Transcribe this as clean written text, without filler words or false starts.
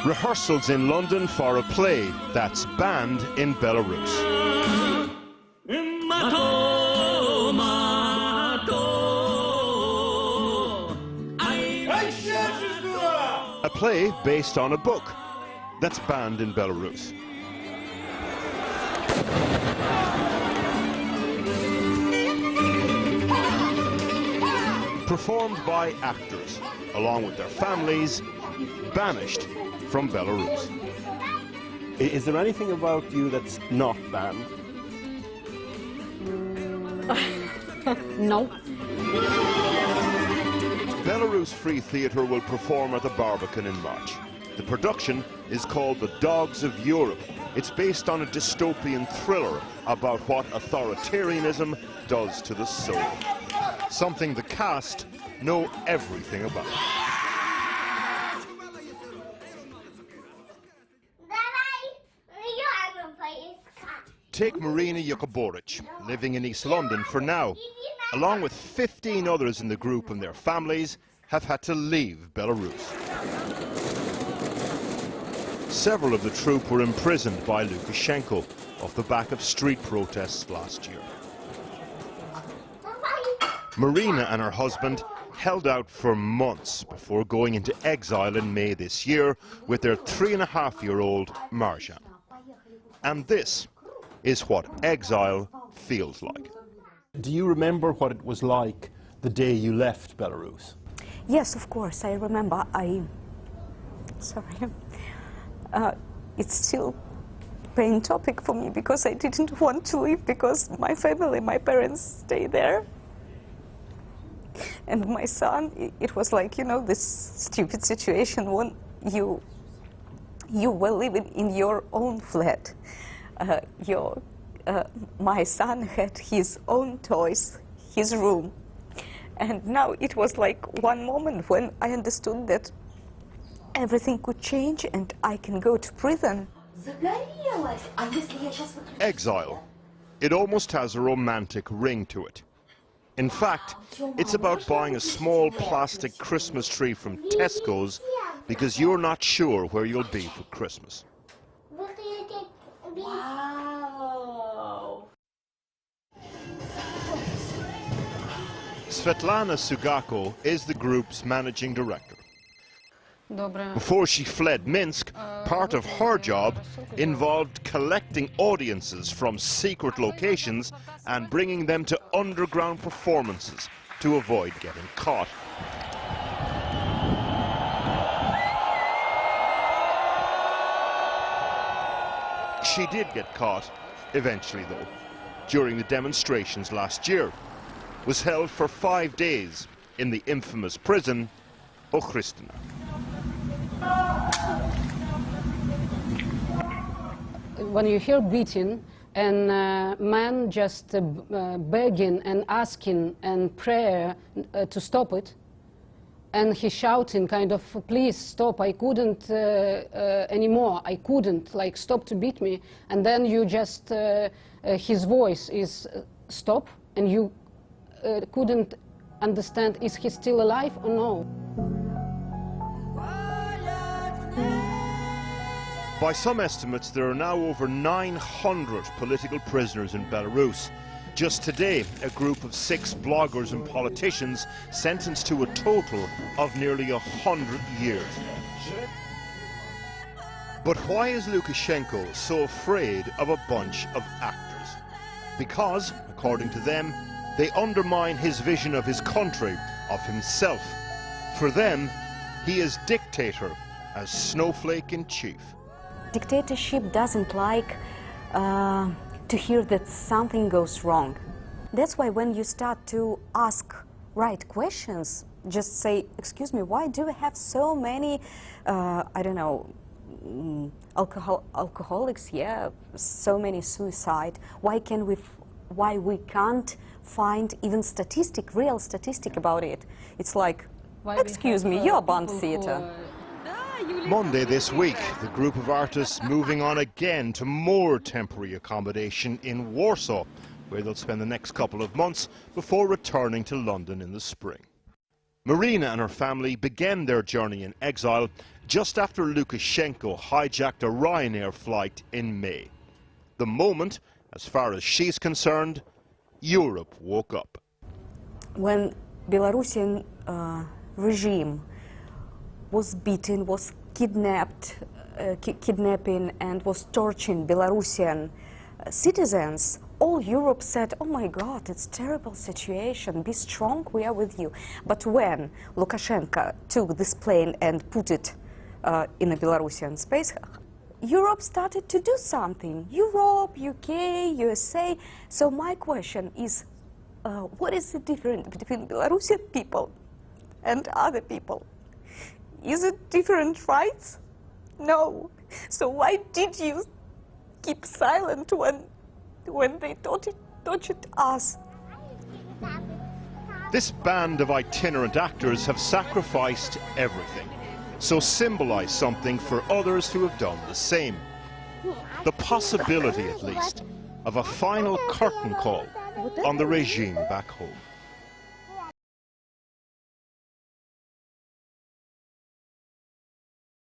Rehearsals in London for a play that's banned in Belarus. A play based on a book that's banned in Belarus. Performed by actors, along with their families, banished from Belarus. Is there anything about you that's not banned? No. Belarus Free Theatre will perform at the Barbican in March. The production is called The Dogs of Europe. It's based on a dystopian thriller about what authoritarianism does to the soul. Something the cast know everything about. Take Marina Jakubowicz, living in East London for now. Along with 15 others in the group and their families, have had to leave Belarus. Several of the troupe were imprisoned by Lukashenko off the back of street protests last year. Marina and her husband held out for months before going into exile in May this year with their 3.5-year-old Marjan. And this is what exile feels like. Do you remember what it was like the day you left Belarus? Yes, of course, I remember. It's still a pain topic for me because I didn't want to leave because my family, my parents stay there. And my son, it was like, you know, this stupid situation when you were living in your own flat. My son had his own toys, his room. And now it was like one moment when I understood that everything could change and I can go to prison. Exile. It almost has a romantic ring to it. In fact, it's about buying a small plastic Christmas tree from Tesco's because you're not sure where you'll be for Christmas. Wow. Sviatlana Tsikhanouskaya is the group's managing director. Before she fled Minsk, part of her job involved collecting audiences from secret locations and bringing them to underground performances to avoid getting caught. She did get caught, eventually though, during the demonstrations last year. Was held for 5 days in the infamous prison of Christina. When you hear beating and man just begging and asking and prayer to stop it, and he shouting kind of, please stop, I couldn't anymore, I couldn't, like, stop to beat me, and then you just, his voice is stop, and you couldn't understand, is he still alive or no? By some estimates, there are now over 900 political prisoners in Belarus. Just today, a group of 6 bloggers and politicians sentenced to a total of nearly 100 years. But why is Lukashenko so afraid of a bunch of actors? Because, according to them, they undermine his vision of his country, of himself. For them, he is dictator as snowflake in chief. Dictatorship doesn't like to hear that something goes wrong. That's why when you start to ask right questions, just say, excuse me, why do we have so many, I don't know, alcoholics, yeah, so many suicide? Why we can't find even real statistic about it? It's like, excuse me, you're banned theater. Monday this week, the group of artists moving on again to more temporary accommodation in Warsaw, where they'll spend the next couple of months before returning to London in the spring. Marina and her family began their journey in exile just after Lukashenko hijacked a Ryanair flight in May. The moment, as far as she's concerned, Europe woke up. When Belarusian regime was beaten, was kidnapping and was torturing Belarusian citizens, all Europe said, oh my God, it's a terrible situation, be strong, we are with you. But when Lukashenko took this plane and put it in a Belarusian space, Europe started to do something. Europe, UK, USA. So my question is, what is the difference between Belarusian people and other people? Is it different rights? No. So why did you keep silent when they tortured us? This band of itinerant actors have sacrificed everything, so symbolize something for others who have done the same. The possibility, at least, of a final curtain call on the regime back home.